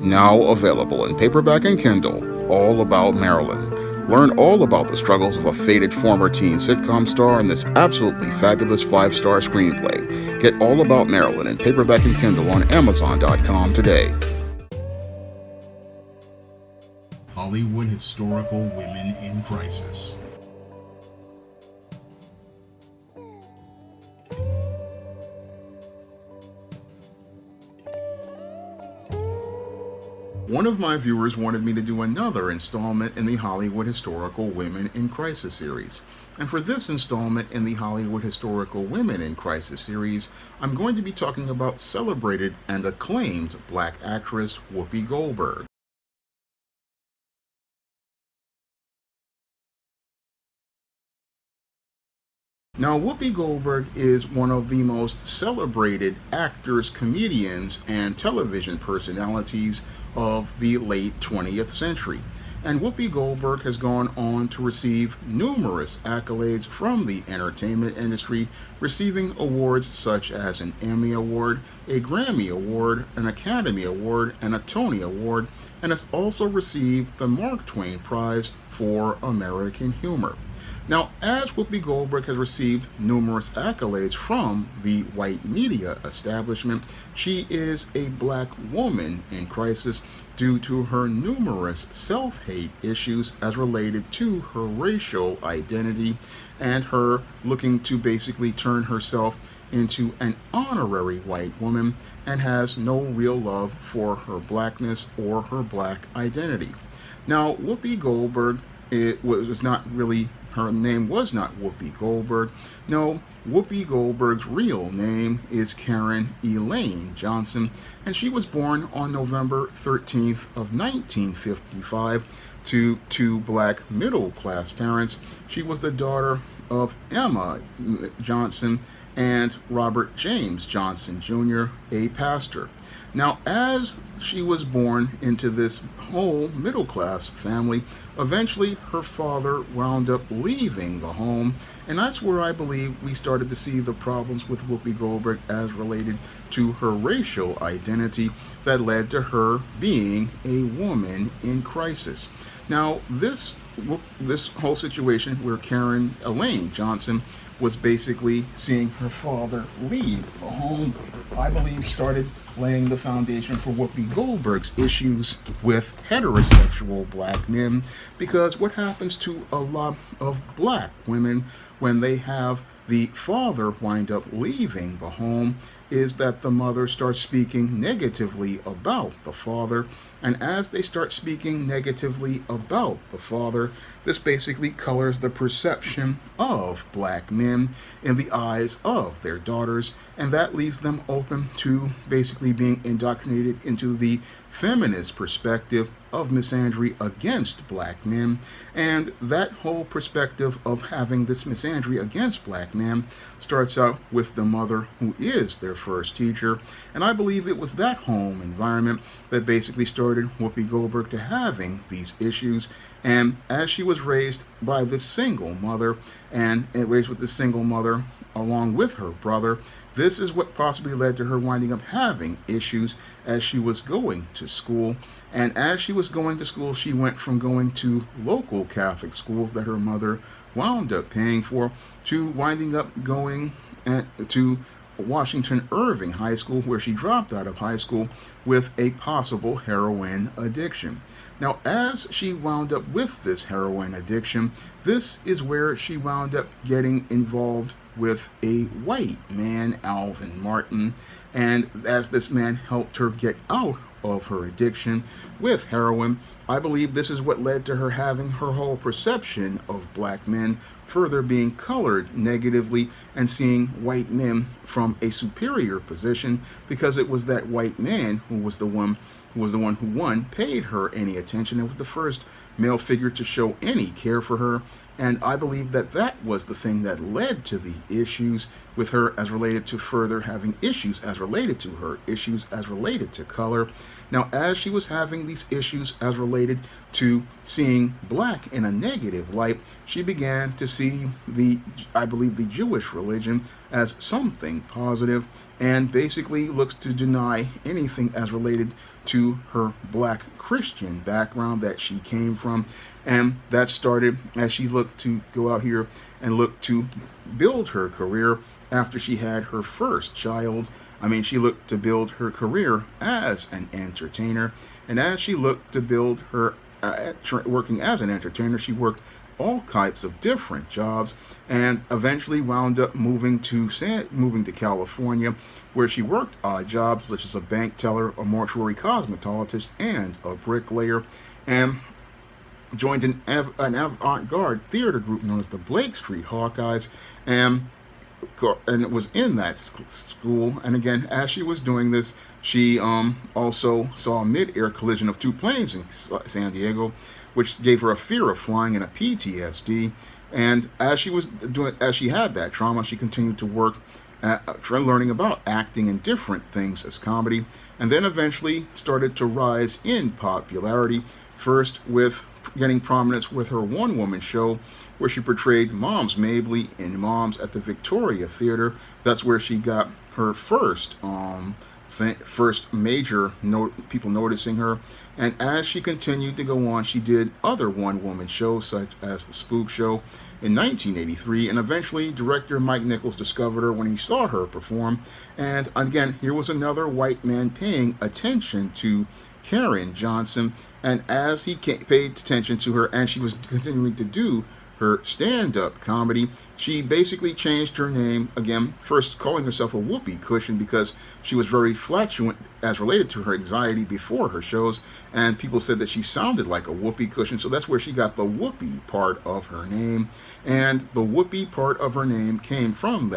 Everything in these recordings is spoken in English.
Now available in paperback and Kindle, All About Marilyn. Learn all about the struggles of a faded former teen sitcom star in this absolutely fabulous 5-star screenplay. Get All About Marilyn in paperback and Kindle on Amazon.com today. Hollywood Historical Women in Crisis. One of my viewers wanted me to do another installment in the Hollywood Historical Women in Crisis series. And for this installment in the Hollywood Historical Women in Crisis series, I'm going to be talking about celebrated and acclaimed black actress Whoopi Goldberg. Now, Whoopi Goldberg is one of the most celebrated actors, comedians, and television personalities of the late 20th century. And Whoopi Goldberg has gone on to receive numerous accolades from the entertainment industry, receiving awards such as an Emmy Award, a Grammy Award, an Academy Award, and a Tony Award, and has also received the Mark Twain Prize for American Humor. Now, as Whoopi Goldberg has received numerous accolades from the white media establishment, she is a black woman in crisis due to her numerous self-hate issues as related to her racial identity and her looking to basically turn herself into an honorary white woman and has no real love for her blackness or her black identity. Now, Whoopi Goldberg, it was not really, her name was not Whoopi Goldberg. No, Whoopi Goldberg's real name is Karen Elaine Johnson, and she was born on November 13th of 1955 to two black middle-class parents. She was the daughter of Emma Johnson and Robert James Johnson Jr., a pastor. Now, as she was born into this whole middle-class family, eventually her father wound up leaving the home, and that's where I believe we started to see the problems with Whoopi Goldberg as related to her racial identity that led to her being a woman in crisis. Now, this whole situation where Karen Elaine Johnson was basically seeing her father leave the home, I believe started laying the foundation for Whoopi Goldberg's issues with heterosexual black men, because what happens to a lot of black women when they have the father wind up leaving the home is that the mother starts speaking negatively about the father, and as they start speaking negatively about the father, this basically colors the perception of black men in the eyes of their daughters, and that leaves them open to basically being indoctrinated into the feminist perspective of misandry against black men. And that whole perspective of having this misandry against black men starts out with the mother, who is their first teacher, and I believe it was that home environment that basically started Whoopi Goldberg to having these issues. And as she was raised by this single mother, and raised with this single mother along with her brother, this is what possibly led to her winding up having issues as she was going to school. And as she was going to school, she went from going to local Catholic schools that her mother wound up paying for to winding up going to Washington Irving High School, where she dropped out of high school with a possible heroin addiction. Now, as she wound up with this heroin addiction, this is where she wound up getting involved with a white man, Alvin Martin, and as this man helped her get out of her addiction with heroin, I believe this is what led to her having her whole perception of black men further being colored negatively and seeing white men from a superior position, because it was that white man who was the one who paid her any attention. It was the first male figure to show any care for her, and I believe that that was the thing that led to the issues with her as related to further having issues as related to her issues as related to color. Now, as she was having these issues as related to seeing black in a negative light, she began to see I believe the Jewish religion as something positive, and basically looks to deny anything as related to her black Christian background that she came from. And that started as she looked to go out here and look to build her career after she had her first child. She looked to build her career as an entertainer. And as she looked to build her working as an entertainer, she worked all types of different jobs and eventually wound up moving to California, where she worked odd jobs such as a bank teller, a mortuary cosmetologist, and a bricklayer, and joined an avant-garde theater group known as the Blake Street Hawkeyes, and it was in that school. And again, as she was doing this, she also saw a mid-air collision of two planes in San Diego, which gave her a fear of flying and a PTSD. And as she had that trauma, she continued to work at learning about acting and different things as comedy, and then eventually started to rise in popularity, first with getting prominence with her one-woman show, where she portrayed Moms Mabley in Moms at the Victoria Theater. That's where she got her first major people noticing her. And as she continued to go on, she did other one-woman shows such as The Spook Show in 1983, and eventually director Mike Nichols discovered her when he saw her perform. And again, here was another white man paying attention to Karen Johnson, and as he paid attention to her and she was continuing to do her stand-up comedy, she basically changed her name again, first calling herself a whoopee cushion because she was very flatulent as related to her anxiety before her shows, and people said that she sounded like a whoopee cushion, so that's where she got the whoopee part of her name. And the whoopee part of her name came from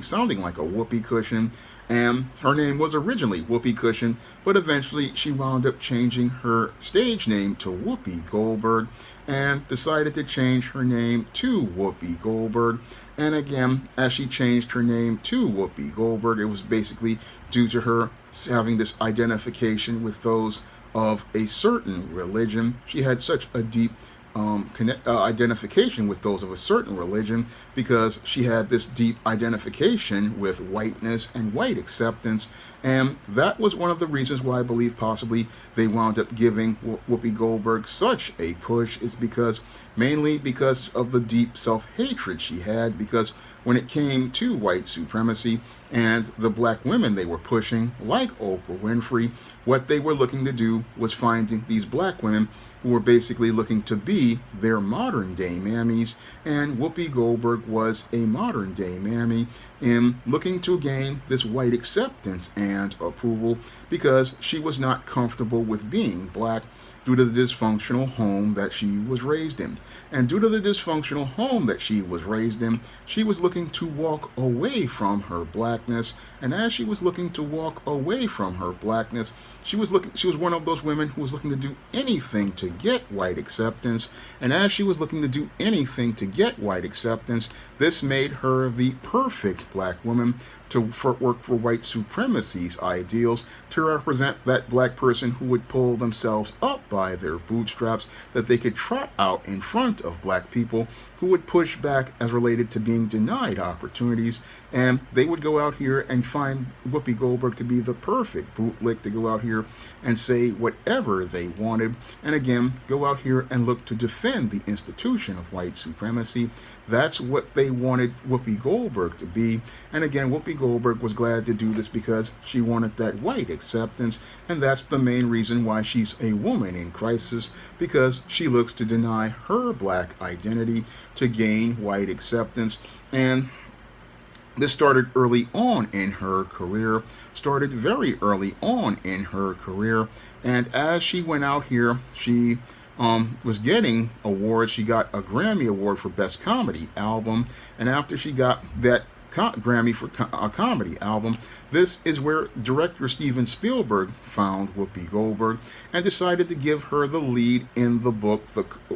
sounding like a whoopee cushion. And her name was originally Whoopi Cushion, but eventually she wound up changing her stage name to Whoopi Goldberg and decided to change her name to Whoopi Goldberg. And again, as she changed her name to Whoopi Goldberg, it was basically due to her having this identification with those of a certain religion. She had such a deep identification with those of a certain religion because she had this deep identification with whiteness and white acceptance, and that was one of the reasons why I believe possibly they wound up giving Whoopi Goldberg such a push, is mainly because of the deep self-hatred she had, because when it came to white supremacy and the black women they were pushing, like Oprah Winfrey, what they were looking to do was finding these black women who were basically looking to be their modern-day mammies, and Whoopi Goldberg was a modern-day mammy in looking to gain this white acceptance and approval because she was not comfortable with being black due to the dysfunctional home that she was raised in. And due to the dysfunctional home that she was raised in, she was looking to walk away from her blackness. And as she was looking to walk away from her blackness, she was one of those women who was looking to do anything to get white acceptance. And as she was looking to do anything to get white acceptance, this made her the perfect black woman to work for white supremacy's ideals, to represent that black person who would pull themselves up by their bootstraps, that they could trot out in front of black people who would push back as related to being denied opportunities, and they would go out here and find Whoopi Goldberg to be the perfect bootlick to go out here and say whatever they wanted, and again, go out here and look to defend the institution of white supremacy. That's what they wanted Whoopi Goldberg to be, and again, Whoopi Goldberg was glad to do this because she wanted that white acceptance, and that's the main reason why she's a woman in crisis, because she looks to deny her black identity to gain white acceptance. And this started early on in her career, started very early on in her career, and as she went out here, she was getting awards. She got a Grammy Award for Best Comedy Album, and after she got that Grammy for a comedy album, this is where director Steven Spielberg found Whoopi Goldberg and decided to give her the lead in the book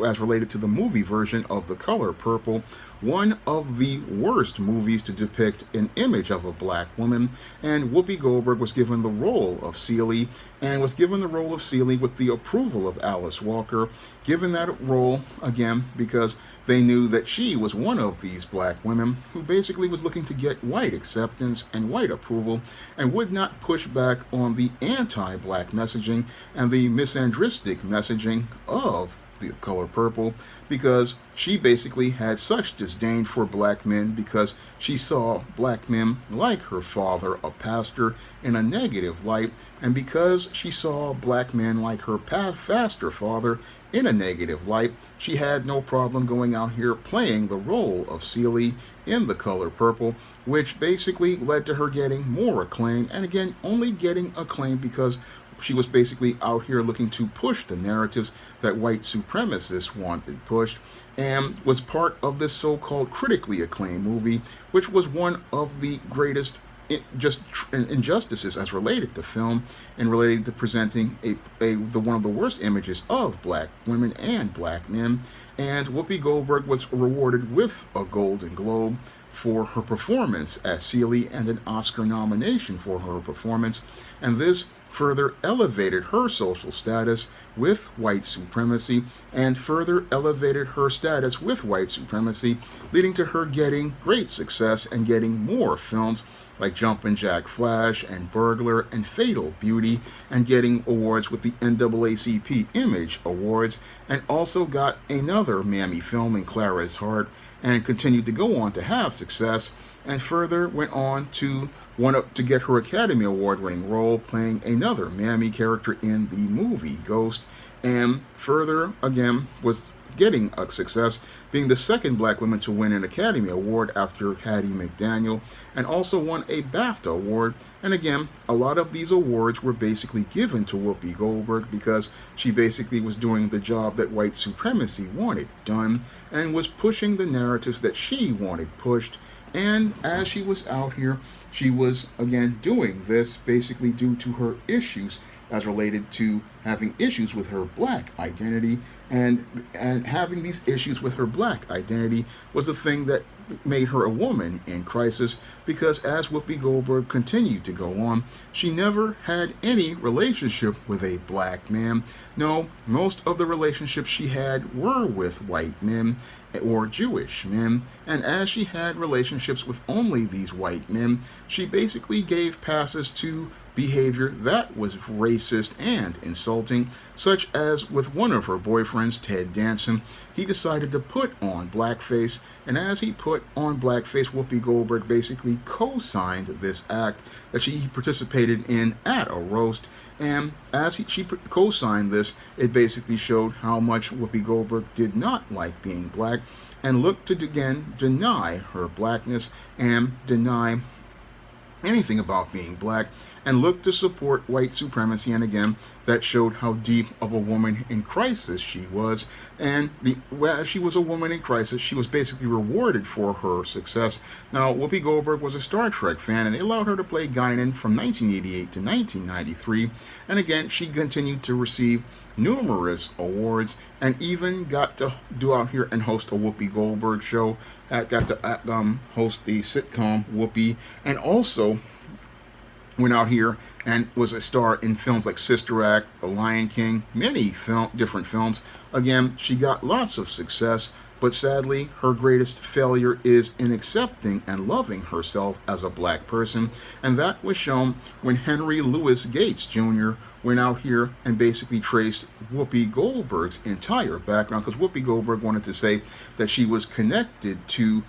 as related to the movie version of The Color Purple, one of the worst movies to depict an image of a black woman. And Whoopi Goldberg was given the role of Celie, and was given the role of Celie with the approval of Alice Walker, given that role again because they knew that she was one of these black women who basically was looking to get white acceptance and white approval and would not push back on the anti-black messaging and the misandristic messaging of the color purple, because she basically had such disdain for black men because she saw black men like her father, a pastor, in a negative light, and because she saw black men like her pastor father in a negative light, she had no problem going out here playing the role of Celie in The Color Purple, which basically led to her getting more acclaim, and again, only getting acclaim because she was basically out here looking to push the narratives that white supremacists wanted pushed, and was part of this so-called critically acclaimed movie, which was one of the greatest injustices as related to film and related to presenting one of the worst images of black women and black men. And Whoopi Goldberg was rewarded with a Golden Globe for her performance as Celie and an Oscar nomination for her performance, and this further elevated her social status with white supremacy and further elevated her status with white supremacy, leading to her getting great success and getting more films like Jumpin' Jack Flash and Burglar and Fatal Beauty, and getting awards with the NAACP Image Awards, and also got another Mammy film in Clara's Heart, and continued to go on to have success, and further went on to get her Academy Award winning role playing another Mammy character in the movie Ghost, and further again was getting a success, being the second black woman to win an Academy Award after Hattie McDaniel, and also won a BAFTA Award. And again, a lot of these awards were basically given to Whoopi Goldberg because she basically was doing the job that white supremacy wanted done and was pushing the narratives that she wanted pushed. And as she was out here, she was again doing this basically due to her issues as related to having issues with her black identity, and having these issues with her black identity was the thing that made her a woman in crisis, because as Whoopi Goldberg continued to go on, she never had any relationship with a black man. No, most of the relationships she had were with white men or Jewish men, and as she had relationships with only these white men, she basically gave passes to behavior that was racist and insulting, such as with one of her boyfriends, Ted Danson. He decided to put on blackface, and as he put on blackface, Whoopi Goldberg basically co-signed this act that she participated in at a roast, and as she co-signed this, it basically showed how much Whoopi Goldberg did not like being black and looked to again deny her blackness and deny anything about being black, and looked to support white supremacy. And again, that showed how deep of a woman in crisis she was. And as she was a woman in crisis, she was basically rewarded for her success. Now, Whoopi Goldberg was a Star Trek fan, and they allowed her to play Guinan from 1988 to 1993. And again, she continued to receive numerous awards, and even got to do out here and host a Whoopi Goldberg show. Got to host the sitcom Whoopi, and also went out here and was a star in films like Sister Act, The Lion King, many different films. Again, she got lots of success, but sadly, her greatest failure is in accepting and loving herself as a black person, and that was shown when Henry Louis Gates Jr. went out here and basically traced Whoopi Goldberg's entire background, because Whoopi Goldberg wanted to say that she was connected to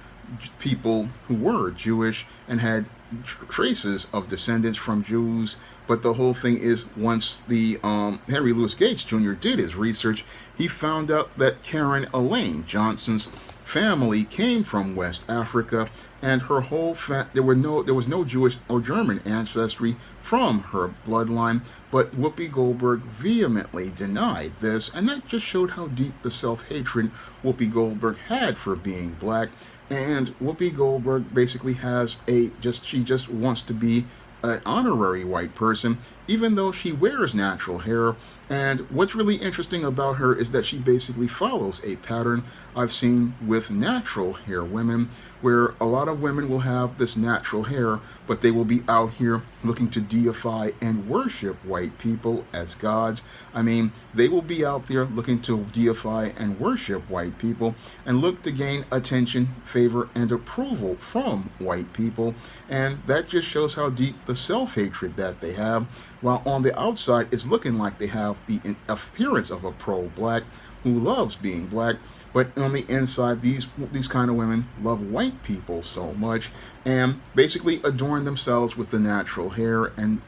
people who were Jewish and had traces of descendants from Jews. But the whole thing is, once the Henry Louis Gates Jr. did his research, he found out that Karen Elaine Johnson's family came from West Africa, and her whole there was no Jewish or German ancestry from her bloodline. But Whoopi Goldberg vehemently denied this, and that just showed how deep the self-hatred Whoopi Goldberg had for being black. And Whoopi Goldberg basically has she just wants to be an honorary white person, even though she wears natural hair. And what's really interesting about her is that she basically follows a pattern I've seen with natural hair women, where a lot of women will have this natural hair, but they will be out here looking to deify and worship white people as gods. I mean, they will be out there looking to deify and worship white people and look to gain attention, favor, and approval from white people. And that just shows how deep the self-hatred that they have, while on the outside it's looking like they have the appearance of a pro-black who loves being black, but on the inside, these kind of women love white people so much and basically adorn themselves with the natural hair and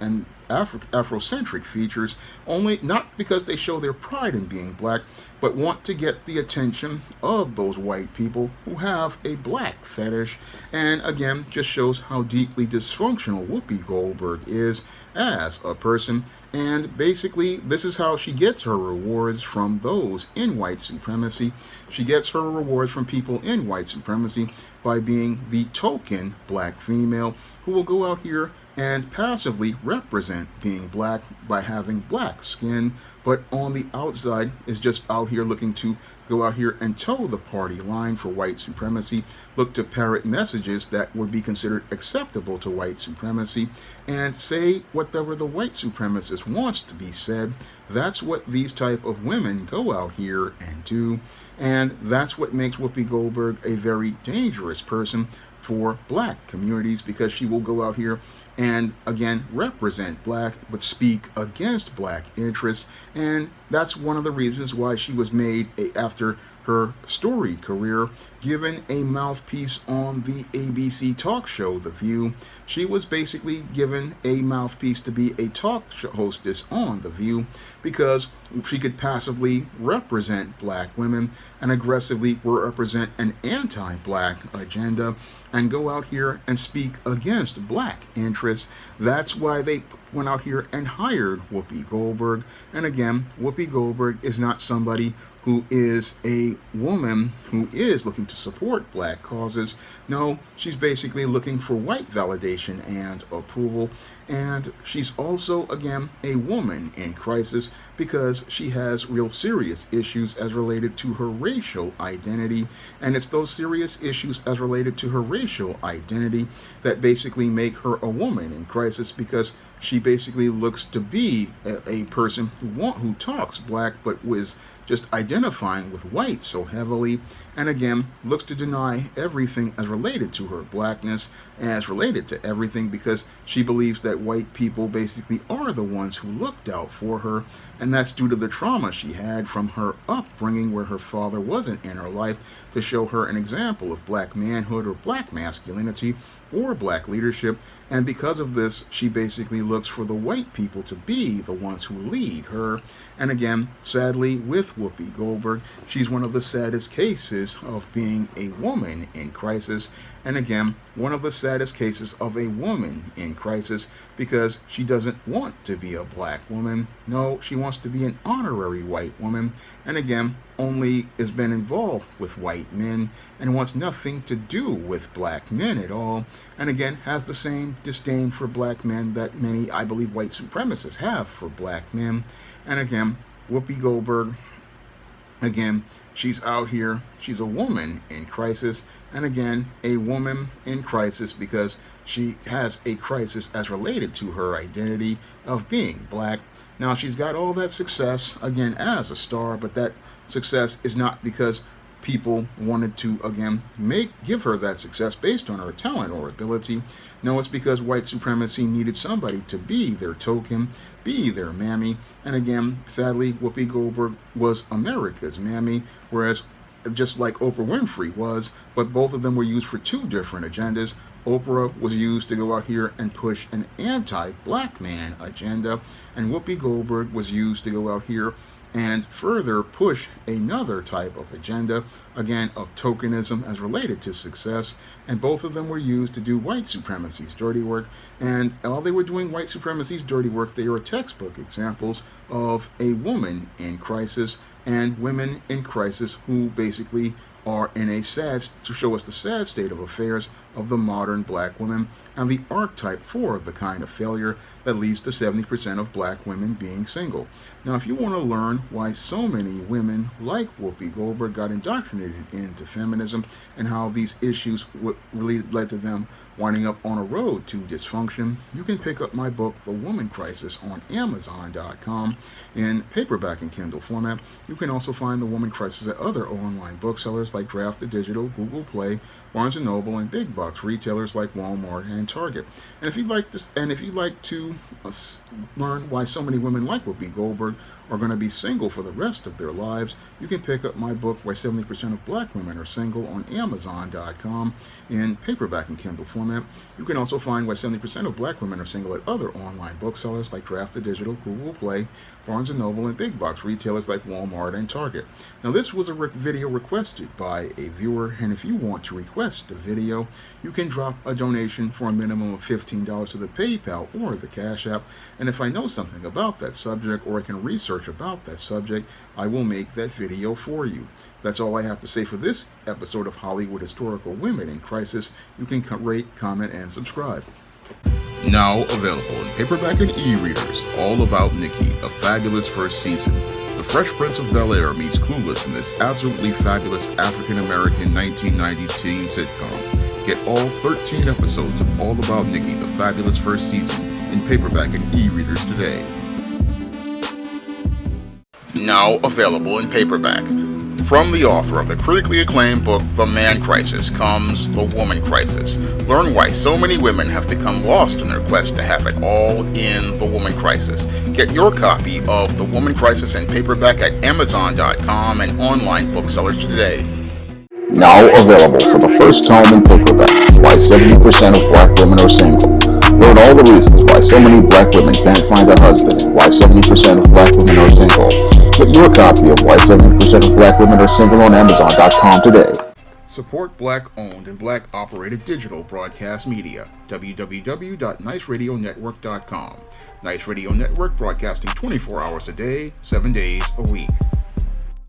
Afrocentric features, only not because they show their pride in being black, but want to get the attention of those white people who have a black fetish. And again, just shows how deeply dysfunctional Whoopi Goldberg is as a person. And basically, this is how she gets her rewards from those in white supremacy. She gets her rewards from people in white supremacy by being the token black female who will go out here and passively represent being black by having black skin, but on the outside is just out here looking to go out here and toe the party line for white supremacy, look to parrot messages that would be considered acceptable to white supremacy, and say whatever the white supremacist wants to be said. That's what these type of women go out here and do, and that's what makes Whoopi Goldberg a very dangerous person for black communities, because she will go out here and again represent black but speak against black interests. And that's one of the reasons why she was made after her storied career given a mouthpiece on the ABC talk show The View. She was basically given a mouthpiece to be a talk show hostess on The View because she could passively represent black women and aggressively represent an anti-black agenda and go out here and speak against black interests. That's why they went out here and hired Whoopi Goldberg. And again, Whoopi Goldberg is not somebody who is a woman who is looking to support black causes. No, she's basically looking for white validation and approval. And she's also, again, a woman in crisis because she has real serious issues as related to her racial identity. And it's those serious issues as related to her racial identity that basically make her a woman in crisis, because she basically looks to be a person who talks black but was just identifying with white so heavily, and again looks to deny everything as related to her blackness, as related to everything, because she believes that white people basically are the ones who looked out for her, and that's due to the trauma she had from her upbringing where her father wasn't in her life to show her an example of black manhood or black masculinity or black leadership. And because of this, she basically looks for the white people to be the ones who lead her. And again, sadly, with Whoopi Goldberg, she's one of the saddest cases of being a woman in crisis. And again, one of the saddest cases of a woman in crisis, because she doesn't want to be a black woman. No, she wants to be an honorary white woman. And again, only has been involved with white men and wants nothing to do with black men at all. And again, has the same disdain for black men that many, I believe, white supremacists have for black men. And again, Whoopi Goldberg, again, she's out here, she's a woman in crisis, and again, a woman in crisis because she has a crisis as related to her identity of being black. Now, she's got all that success, again, as a star, but that success is not because people wanted to, again, give her that success based on her talent or ability. No, it's because white supremacy needed somebody to be their token, be their mammy. And again, sadly, Whoopi Goldberg was America's mammy, whereas just like Oprah Winfrey was, but both of them were used for two different agendas. Oprah was used to go out here and push an anti-black man agenda, and Whoopi Goldberg was used to go out here and further push another type of agenda, again, of tokenism as related to success. And both of them were used to do white supremacy's dirty work. And while they were doing white supremacy's dirty work, they are textbook examples of a woman in crisis and women in crisis who basically are in a sad, to show us the sad state of affairs of the modern black woman and the archetype for the kind of failure that leads to 70% of black women being single. Now, if you want to learn why so many women like Whoopi Goldberg got indoctrinated into feminism and how these issues really led to them winding up on a road to dysfunction, you can pick up my book, The Woman Crisis, on Amazon.com in paperback and Kindle format. You can also find The Woman Crisis at other online booksellers like Draft to Digital, Google Play, Barnes & Noble, and big box retailers like Walmart and Target. And if you'd like to learn why so many women like Whoopi Goldberg are going to be single for the rest of their lives, you can pick up my book, Why 70% of Black Women Are Single, on Amazon.com in paperback and Kindle format. You can also find Why 70% of Black Women Are Single at other online booksellers like Draft to Digital, Google Play, Barnes & Noble, and big box retailers like Walmart and Target. Now, this was a video requested by a viewer, and if you want to request a video, you can drop a donation for a minimum of $15 to the PayPal or the Cash App, and if I know something about that subject or I can research about that subject, I will make that video for you. That's all I have to say for this episode of Hollywood Historical Women in Crisis. You can rate, comment, and subscribe. Now available in paperback and e-readers, all about Nikki, A Fabulous First Season. The Fresh Prince of Bel-Air meets Clueless in this absolutely fabulous African-American 1990s teen sitcom. Get all 13 episodes of All About Nikki, A Fabulous First Season in paperback and e-readers today. Now available in paperback. From the author of the critically acclaimed book, The Man Crisis, comes The Woman Crisis. Learn why so many women have become lost in their quest to have it all in The Woman Crisis. Get your copy of The Woman Crisis in paperback at Amazon.com and online booksellers today. Now available for the first time in paperback, Why 70% of Black Women Are Single. Learn all the reasons why so many black women can't find a husband and why 70% of black women are single. Get your copy of Why 70% of Black Women Are Single on Amazon.com today. Support Black-owned and Black-operated digital broadcast media. www.niceradionetwork.com. Nice Radio Network, broadcasting 24 hours a day, 7 days a week.